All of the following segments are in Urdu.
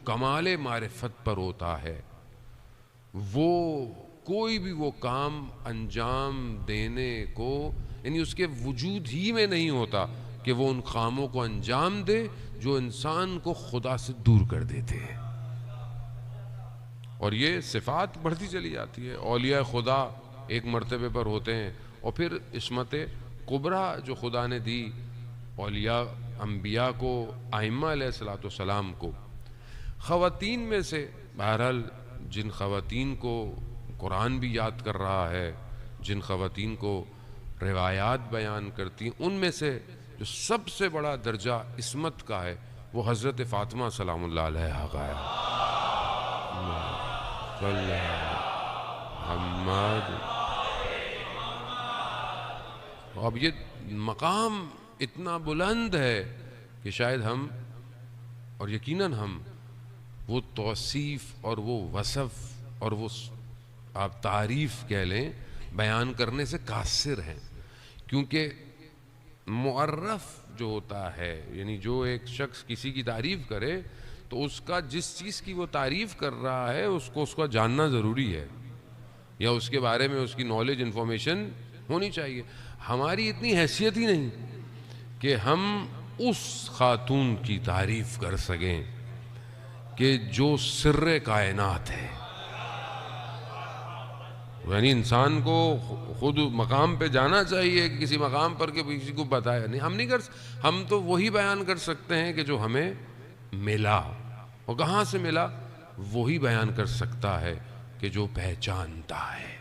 کمال معرفت پر ہوتا ہے، وہ کوئی بھی وہ کام انجام دینے کو یعنی اس کے وجود ہی میں نہیں ہوتا کہ وہ ان کاموں کو انجام دے جو انسان کو خدا سے دور کر دیتے ہیں۔ اور یہ صفات بڑھتی چلی جاتی ہے، اولیاء خدا ایک مرتبے پر ہوتے ہیں، اور پھر عصمت کبریٰ جو خدا نے دی اولیاء انبیاء کو، ائمہ علیہ الصلوۃ والسلام کو۔ خواتین میں سے بہرحال جن خواتین کو قرآن بھی یاد کر رہا ہے، جن خواتین کو روایات بیان کرتی ہیں، ان میں سے جو سب سے بڑا درجہ عصمت کا ہے وہ حضرت فاطمہ سلام اللہ علیہا کا ہے۔ محمد، اب یہ مقام اتنا بلند ہے کہ شاید ہم اور یقیناً ہم وہ توصیف اور وہ وصف اور وہ آپ تعریف کہہ لیں بیان کرنے سے قاصر ہیں، کیونکہ معرف جو ہوتا ہے یعنی جو ایک شخص کسی کی تعریف کرے تو اس کا جس چیز کی وہ تعریف کر رہا ہے اس کا جاننا ضروری ہے، یا اس کے بارے میں اس کی نالج انفارمیشن ہونی چاہیے۔ ہماری اتنی حیثیت ہی نہیں کہ ہم اس خاتون کی تعریف کر سکیں کہ جو سر کائنات ہے، یعنی انسان کو خود مقام پہ جانا چاہیے کہ کسی مقام پر کہ کسی کو بتایا نہیں، ہم نہیں ہم تو وہی بیان کر سکتے ہیں کہ جو ہمیں ملا، اور کہاں سے ملا وہی بیان کر سکتا ہے کہ جو پہچانتا ہے۔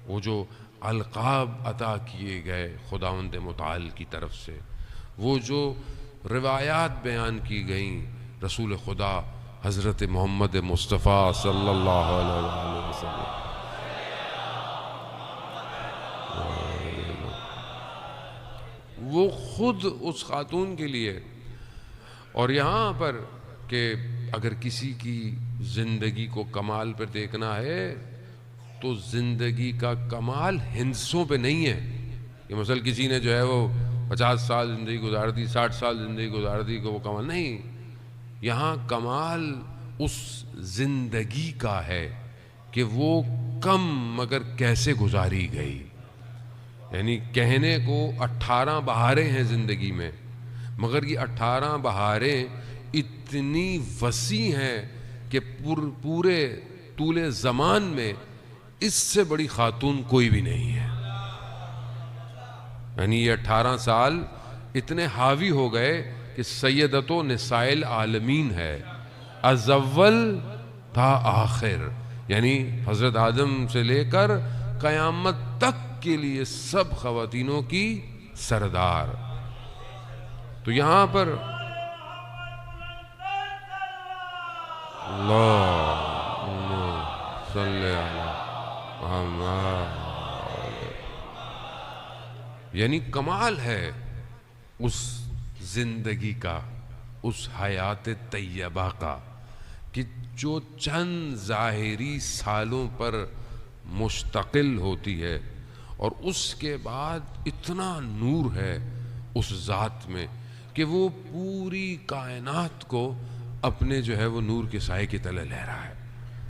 وہ جو القاب عطا کیے گئے خداوند متعال کی طرف سے، وہ جو روایات بیان کی گئیں رسول خدا حضرت محمد مصطفیٰ صلی اللہ علیہ وسلم، وہ خود اس خاتون کے لیے۔ اور یہاں پر کہ اگر کسی کی زندگی کو کمال پر دیکھنا ہے تو زندگی کا کمال ہندسوں پہ نہیں ہے کہ مثلا کسی نے جو ہے وہ 50 سال زندگی گزار دی، 60 سال زندگی گزار دی کہ وہ کمال نہیں۔ یہاں کمال اس زندگی کا ہے کہ وہ کم مگر کیسے گزاری گئی، یعنی کہنے کو 18 بہاریں ہیں زندگی میں، مگر یہ 18 بہاریں اتنی وسیع ہیں کہ پورے طول زمان میں اس سے بڑی خاتون کوئی بھی نہیں ہے۔ یعنی یہ 18 سال اتنے حاوی ہو گئے کہ سیدۃ نساء العالمین ہے، از اول تا آخر، یعنی حضرت آدم سے لے کر قیامت تک کے لیے سب خواتینوں کی سردار۔ تو یہاں پر اللہم صلی علی محمد، یعنی کمال ہے اس زندگی کا، اس حیات طیبہ کا کہ جو چند ظاہری سالوں پر مشتقل ہوتی ہے، اور اس کے بعد اتنا نور ہے اس ذات میں کہ وہ پوری کائنات کو اپنے جو ہے وہ نور کے سائے کے تلے لے رہا ہے۔